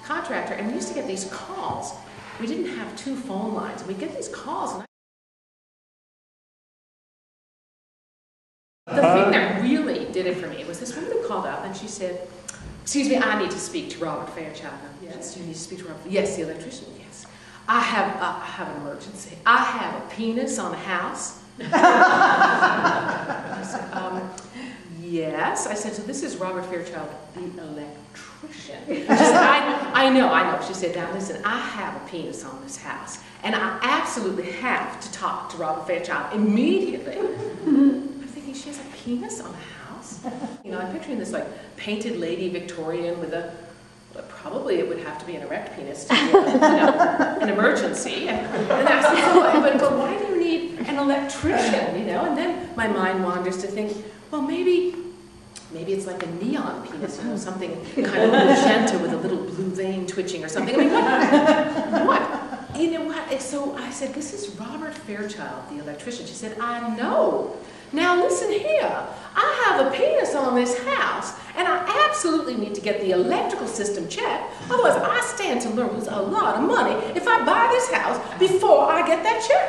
contractor, and we used to get these calls. We didn't have 2 phone lines, and we'd get these calls. And the thing that really did it for me was this woman who called up, and she said, "Excuse me, I need to speak to Robert Fairchild." "Yes, you need to speak to Robert." "Yes, the electrician." "Yes. I have an emergency. I have a penis on the house." I said, "Yes." I said, "So this is Robert Fairchild, the electrician." She said, I know. She said, "Now listen, I have a penis on this house, and I absolutely have to talk to Robert Fairchild immediately." I'm thinking, she has a penis on a house? You know, I'm picturing this like painted lady Victorian with a, probably it would have to be an erect penis to be an emergency. And I said, but why do you need an electrician, you know? And then my mind wanders to think, well, maybe it's like a neon penis, you know, something kind of magenta with a little blue vein twitching or something. I mean, what? You know what? So I said, "This is Robert Fairchild, the electrician." She said, "I know. Now listen here, I have a penis on this house, and I absolutely need to get the electrical system checked, otherwise I stand to lose a lot of money if I buy this house before I get that check."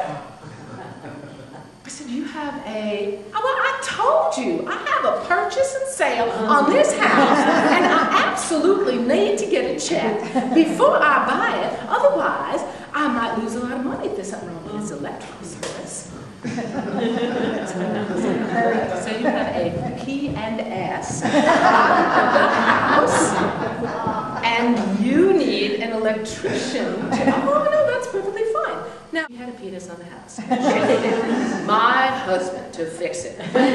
I said, "You have a..." "Well, I told you, I have a purchase and sale on this house, and I absolutely need to get it checked before I buy it, otherwise I might lose a lot of money if there's something wrong with this electrical service." So you have a P&S house, and you need an electrician to... "Oh, no, that's perfectly fine." Now, you had a penis on the house. My husband to fix it.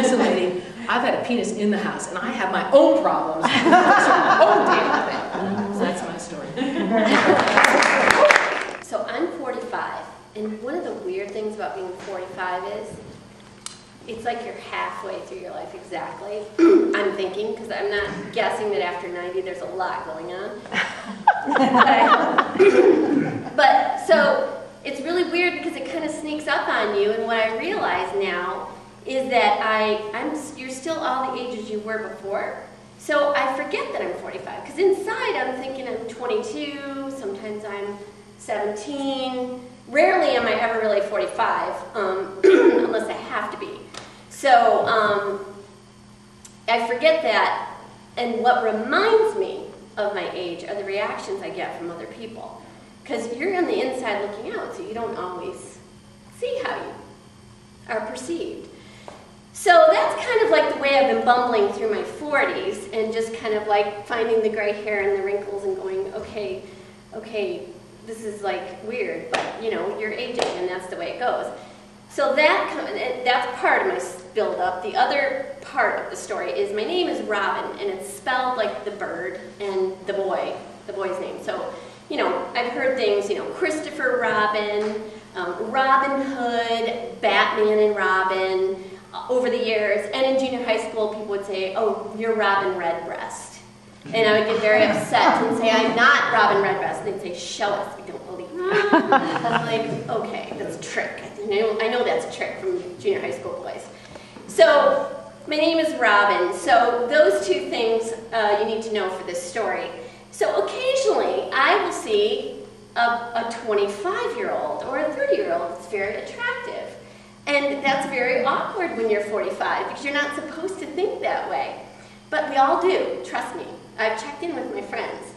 So, lady, I've had a penis in the house, and I have my own problems. My own damn thing. So that's my story. So I'm 45, and one of the weird things about being 45 is it's like you're halfway through your life exactly. I'm thinking, because I'm not guessing that after 90 there's a lot going on. But so it's really weird because it kind of sneaks up on you, and what I realize now is that you're still all the ages you were before. So I forget that I'm 45, because inside I'm thinking I'm 22, sometimes I'm 17. Rarely am I ever really 45, unless I have to be. So I forget that, and what reminds me of my age are the reactions I get from other people. Because you're on the inside looking out, so you don't always see how you are perceived. So that's kind of like the way I've been bumbling through my 40s, and just kind of like finding the gray hair and the wrinkles and going, okay, this is like weird, but you know, you're aging and that's the way it goes. So that's part of my build-up. The other part of the story is my name is Robin, and it's spelled like the bird and the boy's name. So, you know, I've heard things, you know, Christopher Robin, Robin Hood, Batman and Robin, over the years. And in junior high school, people would say, "Oh, you're Robin Redbreast." And I would get very upset and say, "I'm not Robin Redbreast." And they'd say, "Show us, we don't believe you." I'm like, okay, that's a trick. I know that's a trick from junior high school boys. So my name is Robin. So those two things you need to know for this story. So occasionally I will see a 25-year-old or a 30-year-old that's very attractive. And that's very awkward when you're 45 because you're not supposed to think that way. But we all do, trust me. I've checked in with my friends.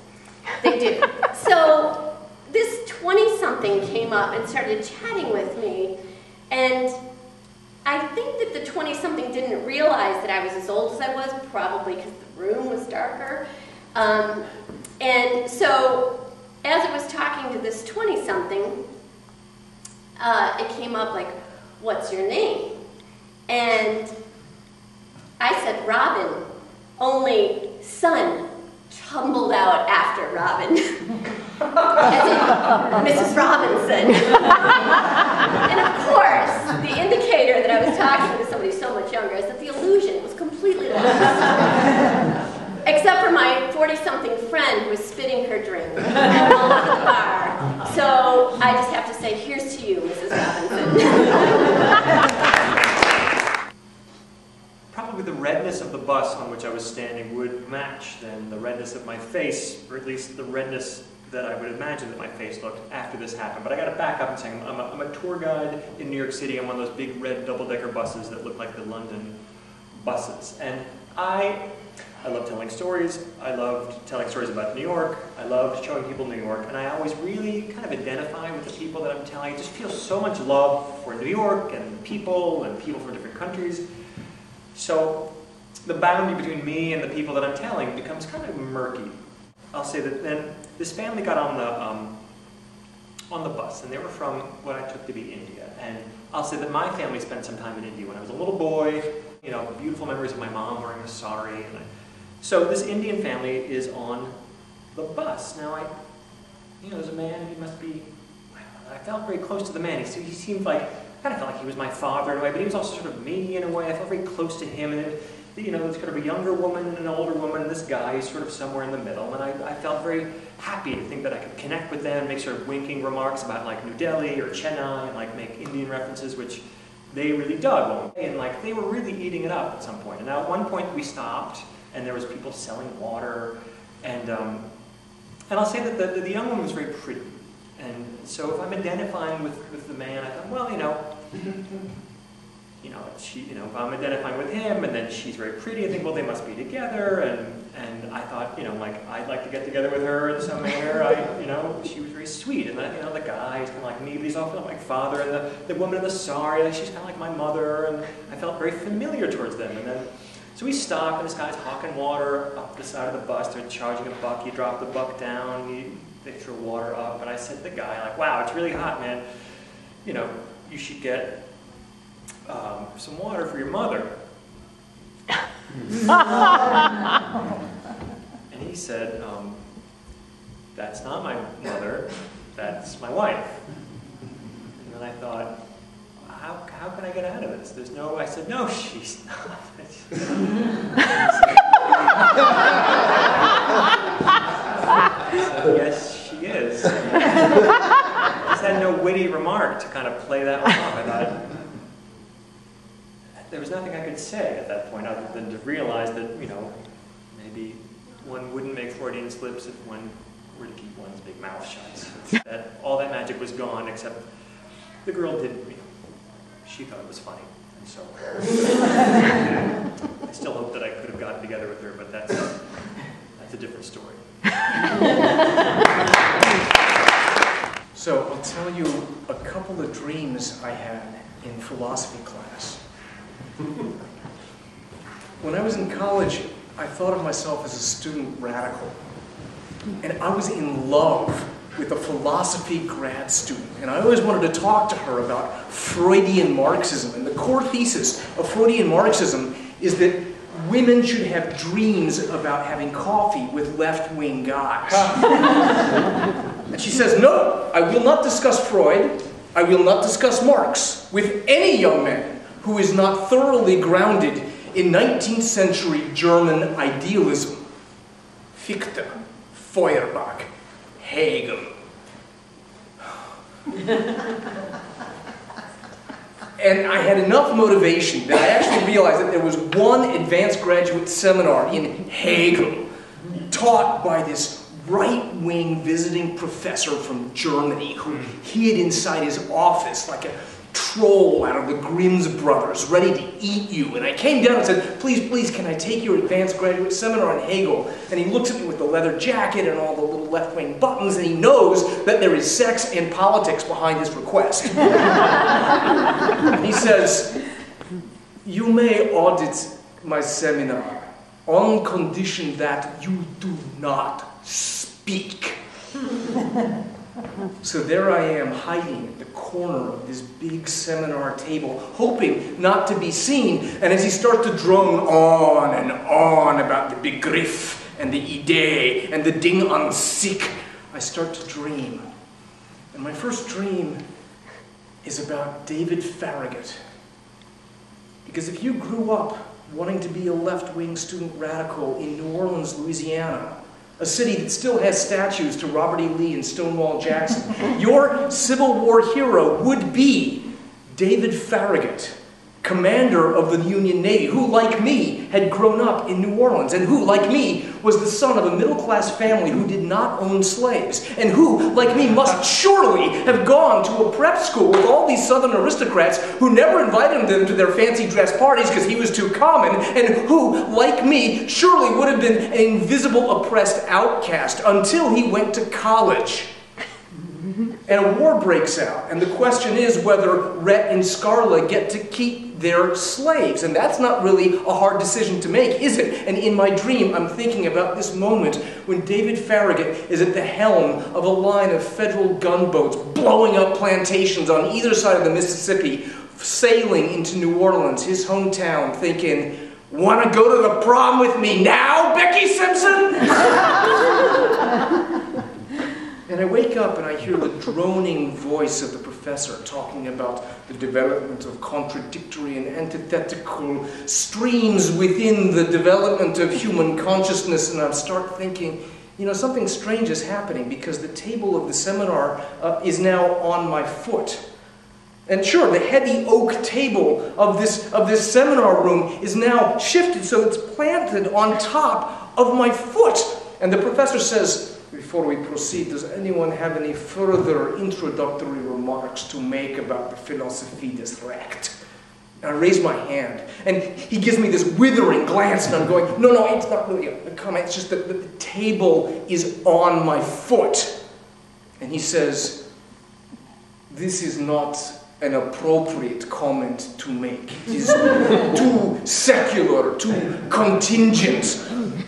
They do. So this 20-something came up and started chatting with me, and I think that the 20-something didn't realize that I was as old as I was, probably because the room was darker. And so as I was talking to this 20-something, it came up like, "What's your name?" And I said, "Robin," only "son" tumbled out after Robin. As in, Mrs. Robinson. And of course, the indicator that I was talking to somebody so much younger is that the illusion was completely lost. Except for my 40-something friend who was spitting her drink all over the bar. So I just have to say, here's to you, Mrs. Robinson. Probably the redness of the bus on which I was standing would match then the redness of my face, or at least the redness that I would imagine that my face looked after this happened. But I got to back up and say I'm a tour guide in New York City on one of those big red double-decker buses that look like the London buses. And I love telling stories. I loved telling stories about New York. I loved showing people New York. And I always really kind of identify with the people that I'm telling. I just feel so much love for New York and people from different countries. So the boundary between me and the people that I'm telling becomes kind of murky. I'll say that then this family got on the bus, and they were from what I took to be India. And I'll say that my family spent some time in India when I was a little boy. You know, beautiful memories of my mom wearing a sari. So this Indian family is on the bus. Now, there's a man, he must be, I felt very close to the man. He seemed like, kind of felt like he was my father in a way, but he was also sort of me in a way. I felt very close to him. And it's kind of a younger woman and an older woman, and this guy is sort of somewhere in the middle. And I felt very happy to think that I could connect with them, make sort of winking remarks about like New Delhi or Chennai, and like make Indian references, which they really dug. And like they were really eating it up at some point. And now at one point we stopped, and there was people selling water, and I'll say that the young woman was very pretty. And so if I'm identifying with the man, I thought, well, if I'm identifying with him, and then she's very pretty, I think, well, they must be together, and I thought, like, I'd like to get together with her in some manner. She was very sweet, and then, the guy is kind of like me, but he's also like my father, and the woman in the sari, she's kind of like my mother, and I felt very familiar towards them, and then, so we stopped, and this guy's hawking water up the side of the bus. They're charging $1. You drop the buck down, they throw water up, and I said to the guy, like, wow, it's really hot, man. You should get some water for your mother. And he said, that's not my mother, that's my wife. And then I thought, how can I get out of this? I said, no, she's not. So, yes, she is. I just had no witty remark to kind of play that one off. I thought, there was nothing I could say at that point other than to realize that, maybe one wouldn't make Freudian slips if one were to keep one's big mouth shut. That all that magic was gone, except the girl did, she thought it was funny. And so I still hope that I could have gotten together with her, but that's a different story. So I'll tell you a couple of dreams I had in philosophy class. When I was in college, I thought of myself as a student radical. And I was in love with a philosophy grad student. And I always wanted to talk to her about Freudian Marxism. And the core thesis of Freudian Marxism is that women should have dreams about having coffee with left-wing guys. And she says, no, I will not discuss Freud. I will not discuss Marx with any young man who is not thoroughly grounded in 19th century German idealism. Fichte, Feuerbach, Hegel. And I had enough motivation that I actually realized that there was one advanced graduate seminar in Hegel taught by this right-wing visiting professor from Germany who hid inside his office like a troll out of the Grimm's brothers, ready to eat you. And I came down and said, please, can I take your advanced graduate seminar on Hegel? And he looks at me with the leather jacket and all the little left-wing buttons, and he knows that there is sex and politics behind his request. He says, you may audit my seminar on condition that you do not speak. So there I am, hiding at the corner of this big seminar table, hoping not to be seen. And as he starts to drone on and on about the Begriff and the Idee and the Ding an sich, I start to dream. And my first dream is about David Farragut. Because if you grew up wanting to be a left-wing student radical in New Orleans, Louisiana, a city that still has statues to Robert E. Lee and Stonewall Jackson, your Civil War hero would be David Farragut. commander of the Union Navy, who, like me, had grown up in New Orleans, and who, like me, was the son of a middle-class family who did not own slaves, and who, like me, must surely have gone to a prep school with all these Southern aristocrats who never invited him to their fancy dress parties because he was too common, and who, like me, surely would have been an invisible, oppressed outcast until he went to college. And a war breaks out, and the question is whether Rhett and Scarla get to keep their slaves. And that's not really a hard decision to make, is it? And in my dream, I'm thinking about this moment when David Farragut is at the helm of a line of federal gunboats blowing up plantations on either side of the Mississippi, sailing into New Orleans, his hometown, thinking, "Want to go to the prom with me now, Becky Simpson?" And I wake up and I hear the droning voice of the professor talking about the development of contradictory and antithetical streams within the development of human consciousness, and I start thinking, you know, something strange is happening because the table of the seminar is now on my foot. And sure, the heavy oak table of this seminar room is now shifted so it's planted on top of my foot. And the professor says, "Before we proceed, does anyone have any further introductory remarks to make about the philosophie des Rechts?" And I raise my hand, and he gives me this withering glance, and I'm going, no, it's not really a comment, it's just that the table is on my foot. And he says, "This is not an appropriate comment to make. It is too secular, too contingent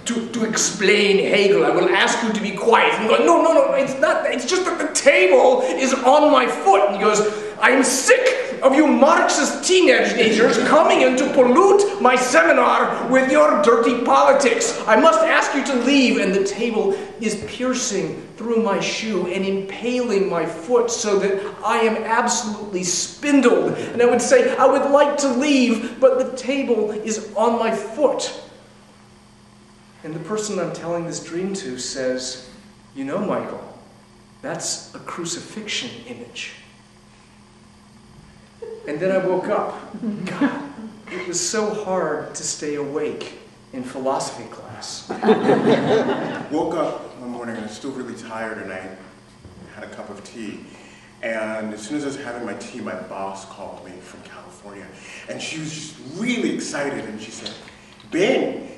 to explain Hegel. I will ask you to be quiet." And he goes, no, it's not. It's just that the table is on my foot. And he goes, "I am sick of you Marxist teenagers coming in to pollute my seminar with your dirty politics. I must ask you to leave." And the table is piercing through my shoe and impaling my foot so that I am absolutely spindled. And I would say, I would like to leave, but the table is on my foot. And the person I'm telling this dream to says, "You know, Michael, that's a crucifixion image." And then I woke up. God, it was so hard to stay awake in philosophy class. Woke up one morning and I was still really tired, and I had a cup of tea. And as soon as I was having my tea, my boss called me from California. And she was just really excited, and she said, Ben,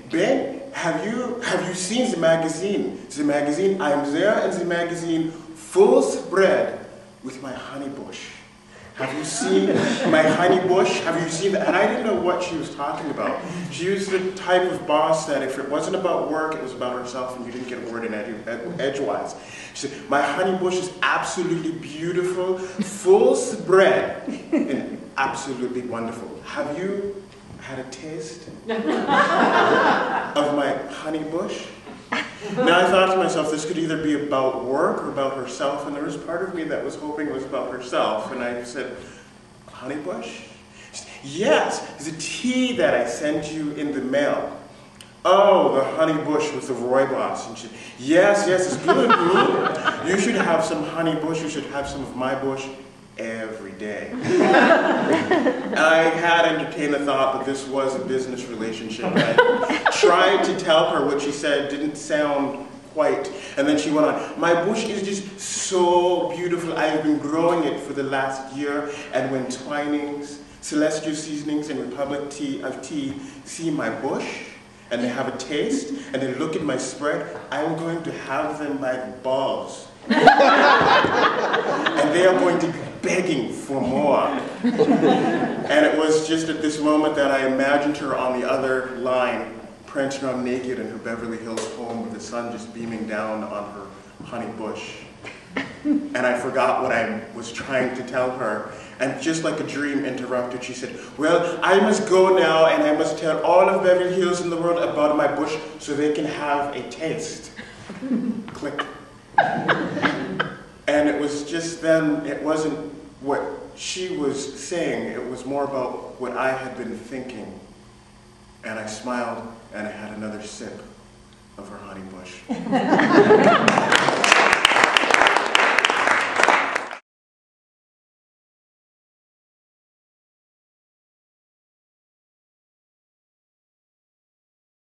have you seen the magazine? The magazine, I'm there in the magazine, full spread with my honey bush. Have you seen my honey bush? Have you seen that? And I didn't know what she was talking about. She was the type of boss that if it wasn't about work, it was about herself, and you didn't get a word in edgewise. She said, "My honey bush is absolutely beautiful, full spread, and absolutely wonderful. Have you had a taste of my honey bush?" Now I thought to myself, this could either be about work or about herself, and there was part of me that was hoping it was about herself, and I said, "Honey bush?" She said, "Yes, the tea that I sent you in the mail." "Oh, the honey bush with the rooibos." And she said, yes, it's good. You should have some honey bush, you should have some of my bush every day. I had entertained the thought that this was a business relationship. I tried to tell her what she said didn't sound quite. And then she went on, "My bush is just so beautiful. I have been growing it for the last year. And when Twinings, Celestial Seasonings, and Republic of Tea see my bush, and they have a taste, and they look at my spread, I'm going to have them by the balls. And they are going to be begging for more." And it was just at this moment that I imagined her on the other line, prancing around naked in her Beverly Hills home with the sun just beaming down on her honey bush. And I forgot what I was trying to tell her. And just like a dream interrupted, she said, "Well, I must go now, and I must tell all of Beverly Hills in the world about my bush so they can have a taste." Click. And it was just then, it wasn't what she was saying, it was more about what I had been thinking. And I smiled, and I had another sip of her honey bush.